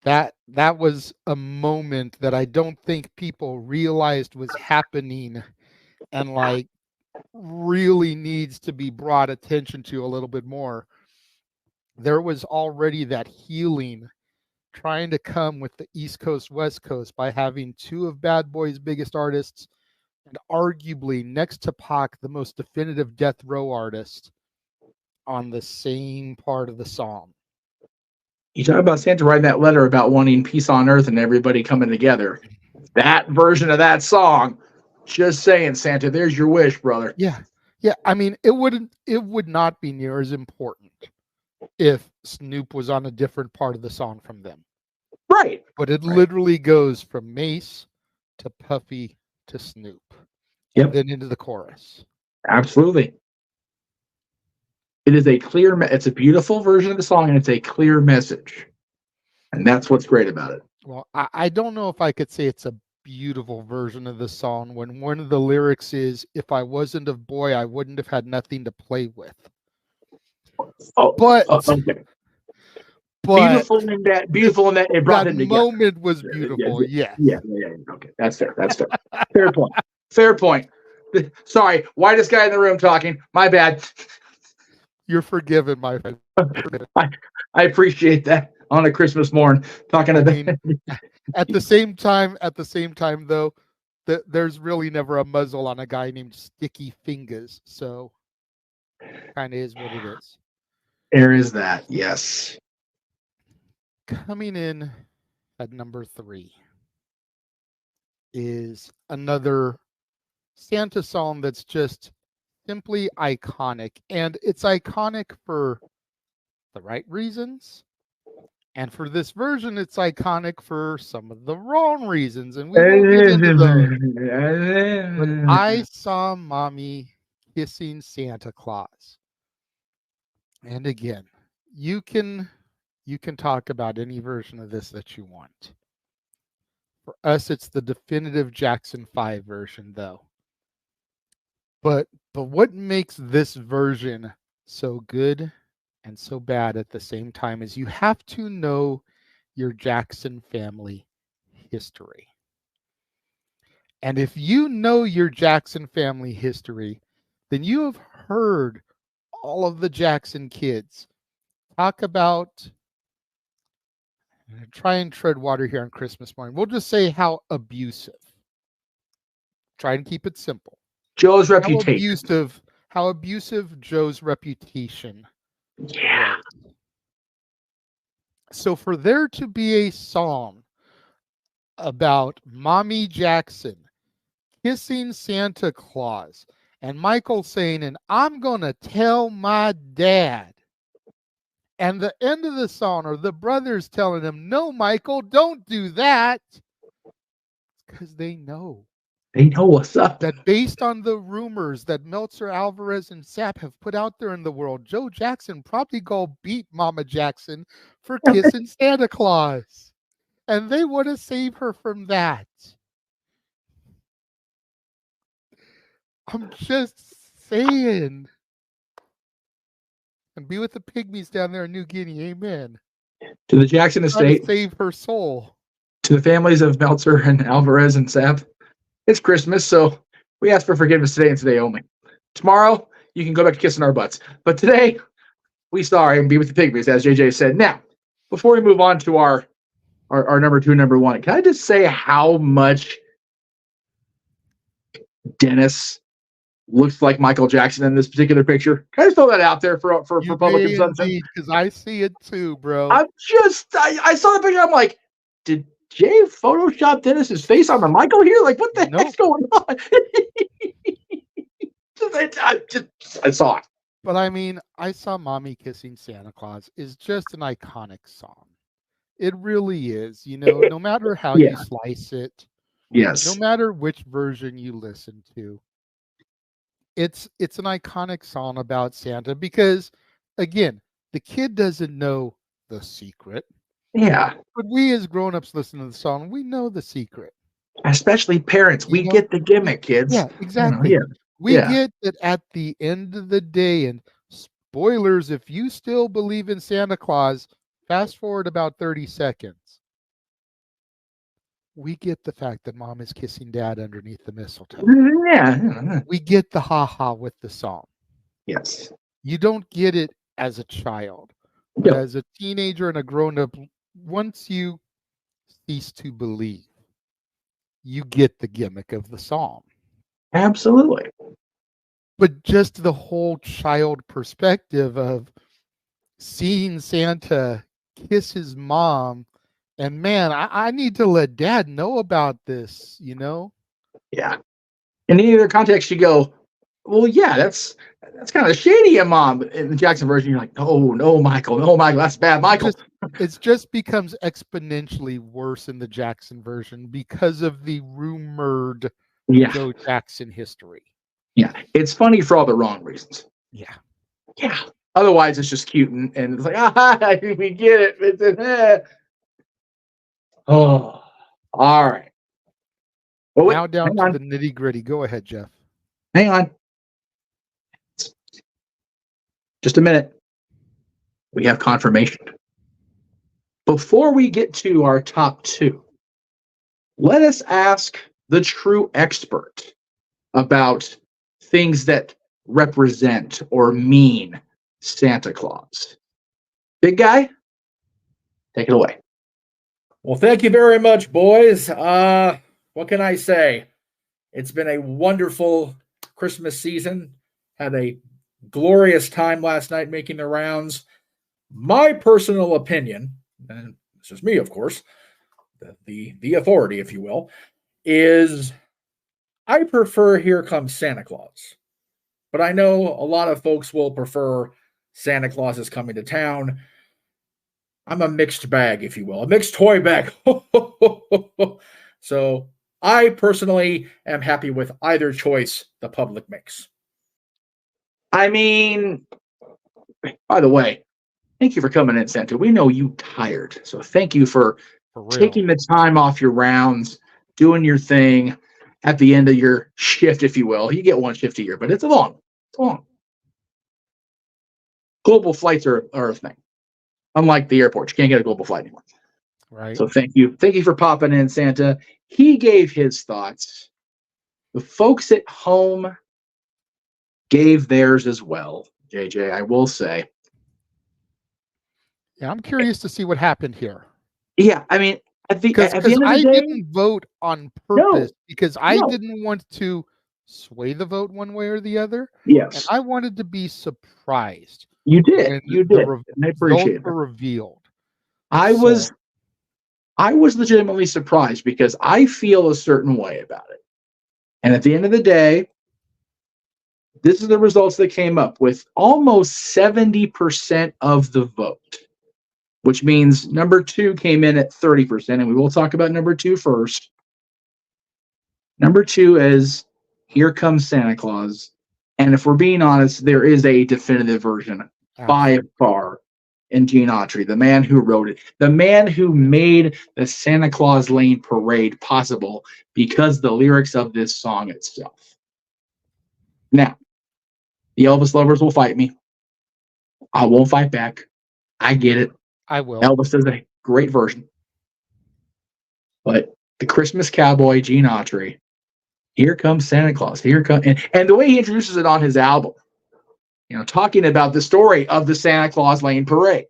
that was a moment that I don't think people realized was happening and like really needs to be brought attention to a little bit more. There was already that healing trying to come with the East Coast, West Coast by having two of Bad Boy's biggest artists and arguably next to Pac, the most definitive Death Row artist on the same part of the song. You talk about Santa writing that letter about wanting peace on earth and everybody coming together. That version of that song, just saying, Santa, there's your wish, brother. Yeah. Yeah. I mean, it would not be near as important if Snoop was on a different part of the song from them. Right. But it literally goes from Mace to Puffy to Snoop. And then into the chorus. Absolutely. It is it's a beautiful version of the song, and it's a clear message. And that's what's great about it. Well, I don't know if I could say it's a beautiful version of the song when one of the lyrics is, if I wasn't a boy, I wouldn't have had nothing to play with. But beautiful in that it brought them together. That moment was beautiful. Yeah. Okay, that's fair. Fair point. Fair point. Sorry, whitest guy in the room talking. My bad. You're forgiven, my friend. I appreciate that on a Christmas morn talking about. At the same time, though, there's really never a muzzle on a guy named Sticky Fingers, so kind of is what it is. There is that, yes. Coming in at number 3 is another Santa song that's just simply iconic. And it's iconic for the right reasons. And for this version, it's iconic for some of the wrong reasons. And we will get into those. But I saw Mommy kissing Santa Claus. And again, you can talk about any version of this that you want. For us, it's the definitive Jackson 5 version, though. But what makes this version so good and so bad at the same time is you have to know your Jackson family history. And if you know your Jackson family history, then you have heard all of the Jackson kids talk about, try and tread water here on Christmas morning. We'll just say how abusive. Try and keep it simple. Joe's reputation. How abusive Joe's reputation. Yeah. Was. So for there to be a song about Mommy Jackson kissing Santa Claus and Michael saying, and I'm going to tell my dad. And the end of the song are the brothers telling him, no, Michael, don't do that. Because they know. They know what's up. That based on the rumors that Meltzer, Alvarez, and Sapp have put out there in the world, Joe Jackson probably go beat Mama Jackson for kissing Santa Claus. And they want to save her from that. I'm just saying. And be with the pygmies down there in New Guinea. Amen. To the Jackson estate. Save her soul. To the families of Meltzer and Alvarez and Sapp. It's Christmas, so we ask for forgiveness today and today only. Tomorrow, you can go back to kissing our butts. But today, we sorry and be with the pygmies, as JJ said. Now, before we move on to our number 2, number 1, can I just say how much Dennis looks like Michael Jackson in this particular picture? Can I just throw that out there for public consumption? Because I see it too, bro. I saw the picture. I'm like, did Jay Photoshop Dennis's face on the Michael here? Like, what the heck's going on? I saw it. But I mean, I Saw Mommy Kissing Santa Claus is just an iconic song. It really is. You know, no matter how you slice it, yes, no matter which version you listen to, it's an iconic song about Santa because, again, the kid doesn't know the secret. Yeah. But we as grown-ups listening to the song, we know the secret. Especially parents. We get the gimmick, kids. Yeah, exactly. You know, we get that at the end of the day, and spoilers, if you still believe in Santa Claus, fast forward about 30 seconds. We get the fact that mom is kissing dad underneath the mistletoe. Yeah. We get the ha-ha with the song. Yes. You don't get it as a child. But as a teenager and a grown-up, once you cease to believe, you get the gimmick of the song. Absolutely. But just the whole child perspective of seeing Santa kiss his mom, and man, I need to let dad know about this, you know? Yeah. In any other context, you go, well, yeah, that's kind of shady of mom. In the Jackson version, you're like, no, Michael, that's bad, Michael. It just becomes exponentially worse in the Jackson version because of the rumored Joe Jackson history. Yeah, it's funny for all the wrong reasons. Yeah. Otherwise, it's just cute and it's like, we get it. Oh, all right. Well, now down to the nitty gritty. Go ahead, Jeff. Hang on. Just a minute. We have confirmation. Before we get to our top 2, let us ask the true expert about things that represent or mean Santa Claus. Big guy, take it away. Well, thank you very much, boys. What can I say? It's been a wonderful Christmas season. Had a glorious time last night making the rounds. My personal opinion, and this is me, of course, the authority, if you will, is I prefer Here Comes Santa Claus. But I know a lot of folks will prefer Santa Claus is Coming to Town. I'm a mixed bag, if you will, a mixed toy bag. So I personally am happy with either choice the public makes. I mean, by the way, thank you for coming in, Santa. We know you tired, so thank you for For real. taking the time off your rounds, doing your thing at the end of your shift, if you will. You get one shift a year, but it's long. Global flights are a thing. Unlike the airport, you can't get a global flight anymore. Right. So thank you for popping in, Santa. He gave his thoughts. The folks at home gave theirs as well. JJ, I will say. Yeah, I'm curious to see what happened here. Yeah, I mean, at the Because end of the I day, didn't vote on purpose because I didn't want to sway the vote one way or the other. yes, And I wanted to be surprised. you did. When You the did. And I appreciate results it. were revealed. I was legitimately surprised because I feel a certain way about it. And at the end of the day, this is the results that came up with almost 70% of the vote, which means number 2 came in at 30%. And we will talk about number 2 first. Number 2 is Here Comes Santa Claus. And if we're being honest, there is a definitive version by far in Gene Autry, the man who wrote it, the man who made the Santa Claus Lane Parade possible because the lyrics of this song itself. Now, the Elvis lovers will fight me. I won't fight back. I get it. I will. Elvis is a great version. But the Christmas Cowboy, Gene Autry, Here Comes Santa Claus. Here comes, and the way he introduces it on his album, talking about the story of the Santa Claus Lane Parade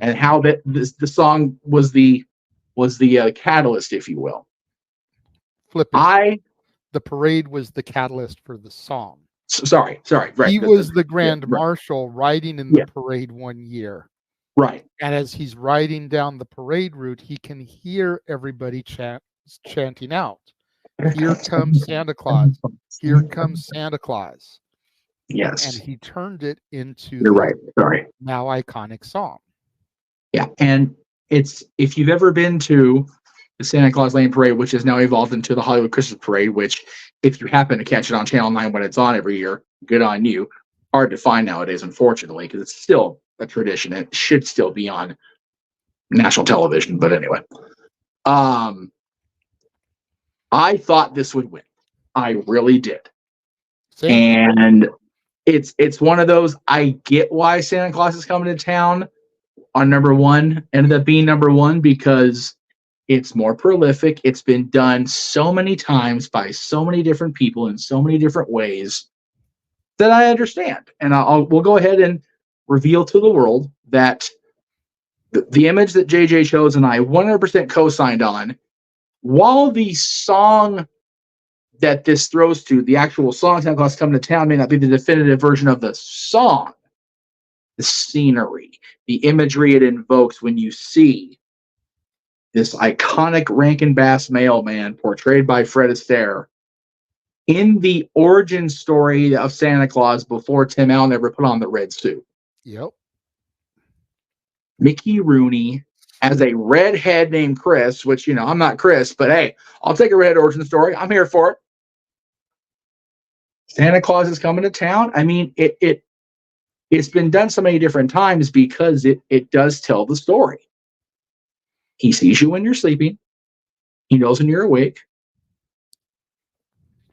and how that the song was the catalyst, if you will. Flip it. The parade was the catalyst for the song. Sorry. Right. He was the grand marshal riding in the parade one year. Right. And as he's riding down the parade route, he can hear everybody chanting out, "Here comes Santa Claus. Here comes Santa Claus." Yes. And he turned it into now iconic song. Yeah. And if you've ever been to the Santa Claus Lane Parade, which has now evolved into the Hollywood Christmas Parade, which if you happen to catch it on Channel 9 when it's on every year, good on you. Hard to find nowadays, unfortunately, because it's still a tradition. It should still be on national television. But anyway, I thought this would win. I really did. Same. And it's one of those, I get why Santa Claus is Coming to Town on number 1 ended up being number 1 because it's more prolific. It's been done so many times by so many different people in so many different ways that I understand. And we'll go ahead and reveal to the world that the image that JJ chose and I 100% co-signed on, while the song that this throws to, the actual song Santa Claus Coming to Town, may not be the definitive version of the song, the scenery, the imagery it invokes when you see this iconic Rankin Bass mailman portrayed by Fred Astaire in the origin story of Santa Claus before Tim Allen ever put on the red suit. Yep. Mickey Rooney as a redhead named Chris, which, I'm not Chris, but hey, I'll take a red origin story. I'm here for it. Santa Claus is Coming to Town. I mean, it's been done so many different times because it does tell the story. He sees you when you're sleeping. He knows when you're awake.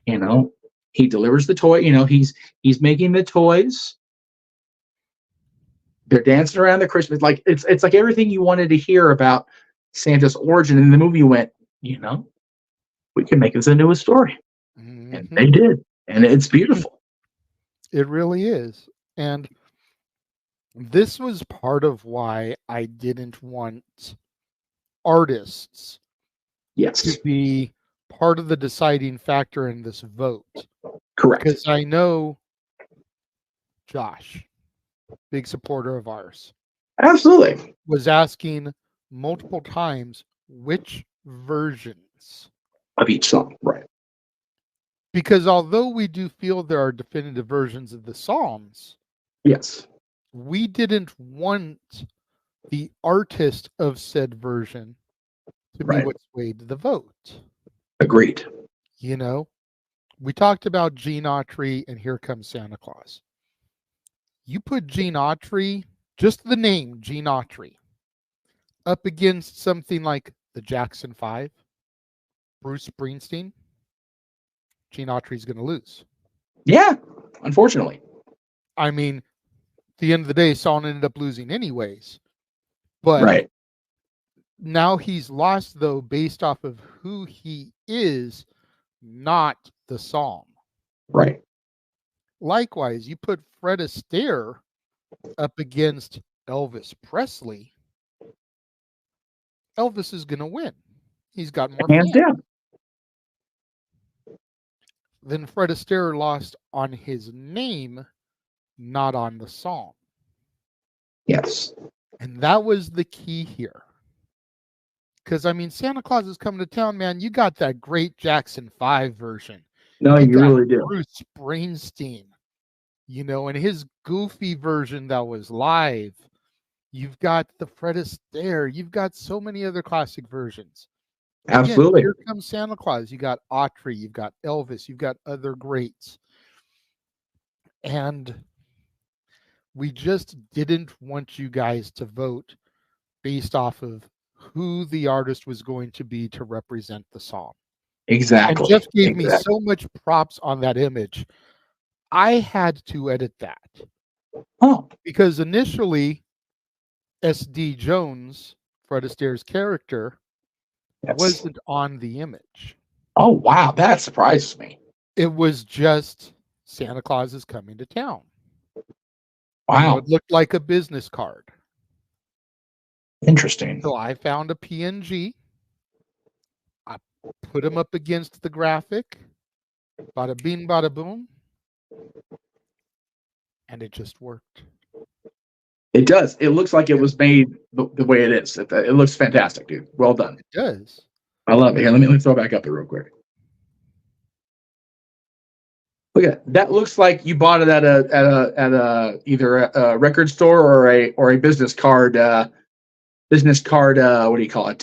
He delivers the toy. He's making the toys. They're dancing around the Christmas. Like it's like everything you wanted to hear about Santa's origin. And the movie went, we can make this into a story. Mm-hmm. And they did. And it's beautiful. It really is. And this was part of why I didn't want artists to be part of the deciding factor in this vote. Correct. Because I know Josh, big supporter of ours, absolutely, was asking multiple times, which versions. Of each song, right? Because although we do feel there are definitive versions of the Psalms, Yes. we didn't want the artist of said version to be Right. what swayed the vote. Agreed. You know, we talked about Gene Autry and Here Comes Santa Claus. You put Gene Autry, just the name Gene Autry, up against something like the Jackson 5, Bruce Springsteen, Gene Autry's going to lose. Yeah, unfortunately. I mean, at the end of the day, Song ended up losing anyways. But Right. now he's lost, though, based off of who he is, not the song. Right. Likewise, you put Fred Astaire up against Elvis Presley, Elvis is going to win. He's got more Hands fans. down. Then Fred Astaire lost on his name, not on the song. Yes. And that was the key here. Because, I mean, Santa Claus is coming to town, man. You got that great Jackson 5 version. No, you got really do. Bruce Springsteen, you know, and his goofy version that was live. You've got the Fred Astaire. You've got so many other classic versions. Absolutely. Again, Here Comes Santa Claus. You got Autry. You've got Elvis. You've got other greats. And we just didn't want you guys to vote based off of who the artist was going to be to represent the song. Exactly. And Jeff gave me so much props on that image. I had to edit that. Oh. Because initially, S.D. Jones, Fred Astaire's character, wasn't on the image. Oh, wow. That surprises me. It was just Santa Claus is coming to town. Wow. You know, it looked like a business card. Interesting. So I found a PNG. I put him up against the graphic. Bada bing, bada boom. And it just worked. It does. It looks like it was made the way it is. It looks fantastic, dude. Well done. It does. I love it. Here, let me throw it back up there real quick. Look at that. Looks like you bought it at a either a record store or a business card. What do you call it?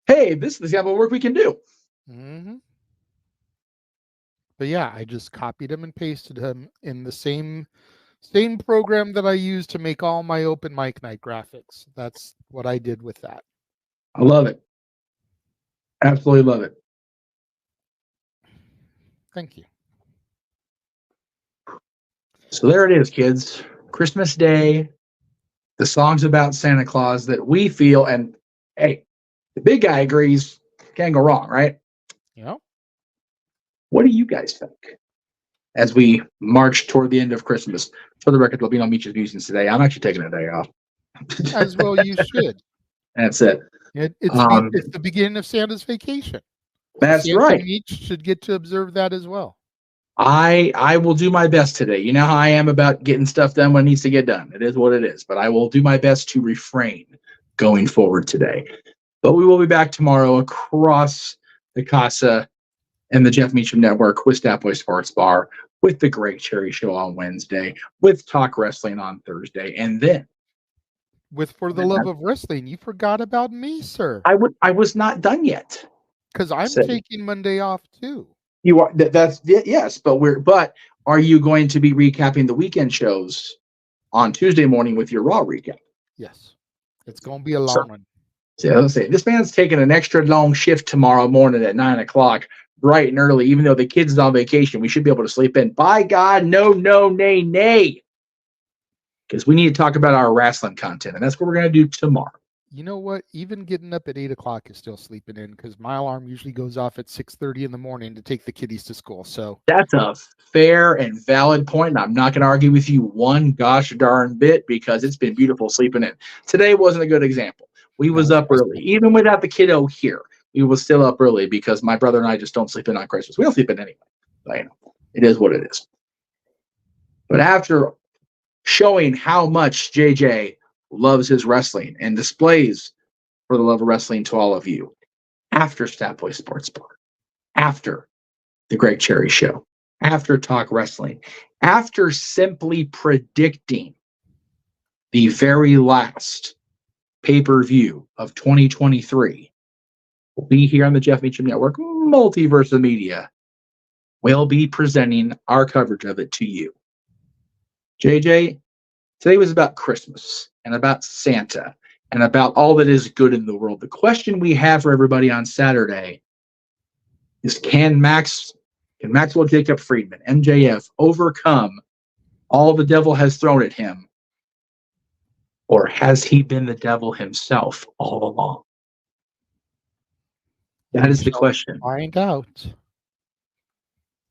Hey, this is the example of work we can do. Mm-hmm. But yeah, I just copied him and pasted him in the same program that I use to make all my open mic night graphics. That's what I did with that. I love it. Absolutely love it. Thank you. So there it is, kids. Christmas Day. The songs about Santa Claus that we feel, and hey, the big guy agrees. Can't go wrong, right? Yeah. What do you guys think as we march toward the end of Christmas? For the record, there'll be no Meech's Musings today. I'm actually taking a day off. As well you should. That's it. It's the beginning of Santa's vacation. That's Santa right. Meech should get to observe that as well. I will do my best today. You know how I am about getting stuff done when it needs to get done. It is what it is. But I will do my best to refrain going forward today. But we will be back tomorrow across the Casa and the Jeff Meacham Network with Statboy Sports Bar, with the Greg Cherry Show on Wednesday, with Talk Wrestling on Thursday, and then with For the Love of Wrestling. You forgot about me, sir. I was not done yet. Because I'm taking Monday off too. You are. That's yes, but are you going to be recapping the weekend shows on Tuesday morning with your Raw recap? Yes, it's going to be a long one. So let's say this man's taking an extra long shift tomorrow morning at 9:00, bright and early. Even though the kids is on vacation, we should be able to sleep in. By God, no, nay. Because we need to talk about our wrestling content, and that's what we're going to do tomorrow. You know what? Even getting up at 8:00 is still sleeping in because my alarm usually goes off at 6:30 in the morning to take the kiddies to school. So that's a fair and valid point, and I'm not going to argue with you one gosh darn bit because it's been beautiful sleeping in. Today wasn't a good example. We was up early, even without the kiddo here. We was still up early because my brother and I just don't sleep in on Christmas. We don't sleep in anyway. So, you know, it is what it is. But after showing how much JJ loves his wrestling and displays for the love of wrestling to all of you after Stat Boy Sports Bar, after the Greg Cherry Show, after Talk Wrestling, after simply predicting the very last pay-per-view of 2023. We here on the Jeff Meacham Network, Multiverse of Media, will be presenting our coverage of it to you. JJ, today was about Christmas and about Santa and about all that is good in the world. The question we have for everybody on Saturday is, can Maxwell Jacob Friedman, MJF, overcome all the devil has thrown at him? Or has he been the devil himself all along? That is the question. Find out.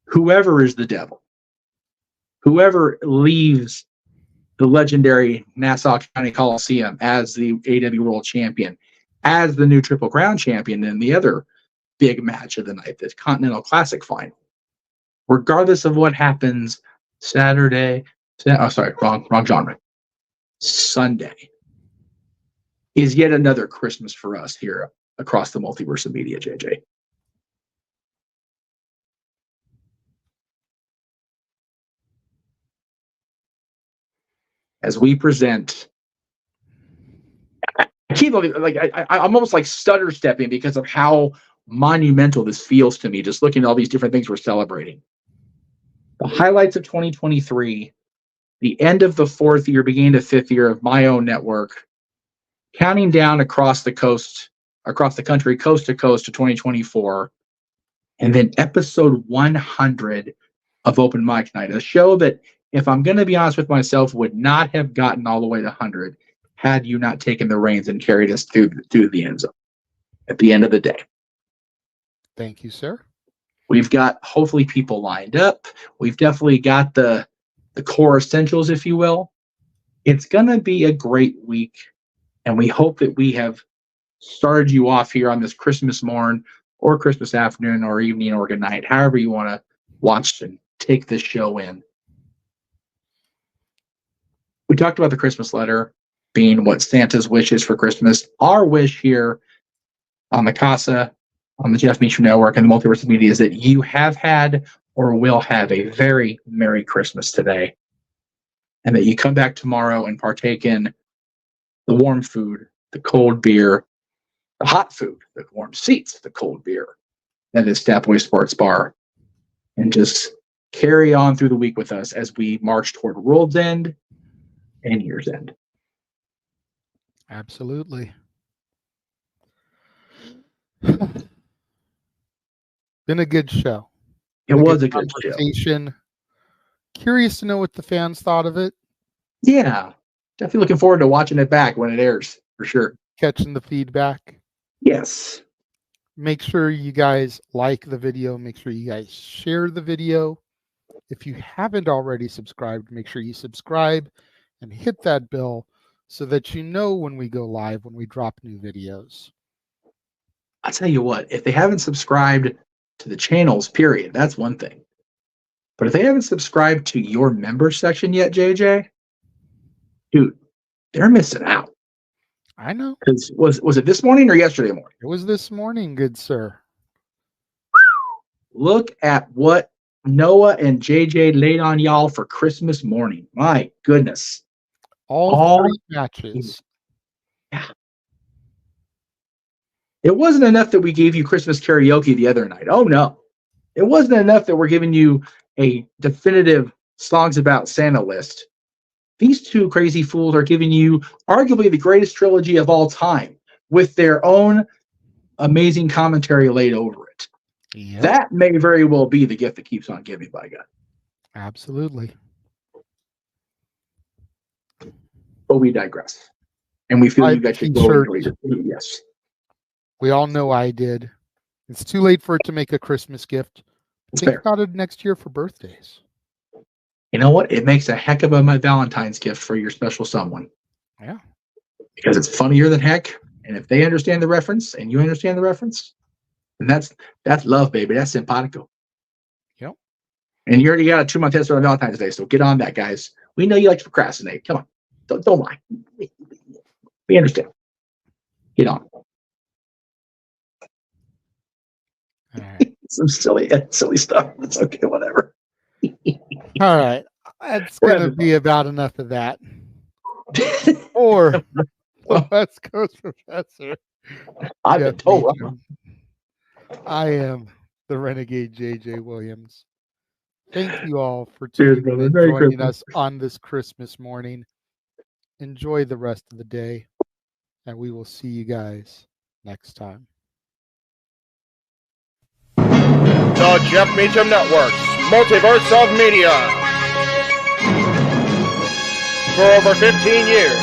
Whoever is the devil, whoever leaves the legendary Nassau County Coliseum as the AEW World Champion, as the new Triple Crown Champion in the other big match of the night, the Continental Classic final, regardless of what happens Saturday, wrong genre, Sunday, is yet another Christmas for us here across the Multiverse of Media, JJ. As we present, I'm almost like stutter stepping because of how monumental this feels to me, just looking at all these different things we're celebrating. The highlights of 2023, the end of the fourth year, beginning the fifth year of my own network, counting down across the country, coast to coast to 2024, and then episode 100 of Open Mic Night, a show that, if I'm going to be honest with myself, would not have gotten all the way to 100 had you not taken the reins and carried us through the end zone at the end of the day. Thank you, sir. We've got, hopefully, people lined up. We've definitely got the core essentials, if you will. It's going to be a great week, and we hope that we have started you off here on this Christmas morn or Christmas afternoon or evening or good night, however you want to watch and take this show in. We talked about the Christmas letter being what Santa's wish is for Christmas. Our wish here on the Casa, on the Jeff Meacham Network, and the Multiverse of Media is that you have had or will have a very Merry Christmas today, and that you come back tomorrow and partake in the warm food, the cold beer, the hot food, the warm seats, the cold beer that is Stat Boy Sports Bar, and just carry on through the week with us as we march toward World's End and Year's End. Absolutely. Been a good show. It was a good show. Curious to know what the fans thought of it. Yeah. Definitely looking forward to watching it back when it airs, for sure. Catching the feedback. Yes. Make sure you guys like the video. Make sure you guys share the video. If you haven't already subscribed, make sure you subscribe and hit that bell so that you know when we go live, when we drop new videos. I'll tell you what, if they haven't subscribed to the channels, period, that's one thing. But if they haven't subscribed to your member section yet, JJ, dude, they're missing out. I know. Because was it this morning or yesterday morning? It was this morning, good sir. Look at what Noah and JJ laid on y'all for Christmas morning. My goodness. All 3 matches. Yeah. It wasn't enough that we gave you Christmas karaoke the other night. Oh, no. It wasn't enough that we're giving you a definitive songs about Santa list. These two crazy fools are giving you arguably the greatest trilogy of all time with their own amazing commentary laid over it. Yep. That may very well be the gift that keeps on giving, by God. Absolutely. But we digress. And we feel you guys should go enjoy your food. Yes. We all know I did. It's too late for it to make a Christmas gift. Think about it next year for birthdays. You know what? It makes a heck of a Valentine's gift for your special someone. Yeah. Because it's funnier than heck. And if they understand the reference and you understand the reference, then that's love, baby. That's simpatico. Yep. And you already got a 2-month head start on Valentine's Day, so get on that, guys. We know you like to procrastinate. Come on. Don't lie. We understand. Get on. All right. Some silly stuff. It's okay, whatever. All right. That's We're going to having be about enough of that. Or the West Coast Professor. I've Jeff been told. Meacham. I am the Renegade JJ Williams. Thank you all for Cheers, tuning in brother. and Merry joining Christmas. us on this Christmas morning. Enjoy the rest of the day, and we will see you guys next time. The Jeff Meacham Network's Multiverse of Media. For over 15 years,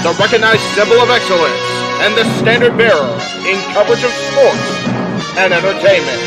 the recognized symbol of excellence and the standard bearer in coverage of sports and entertainment.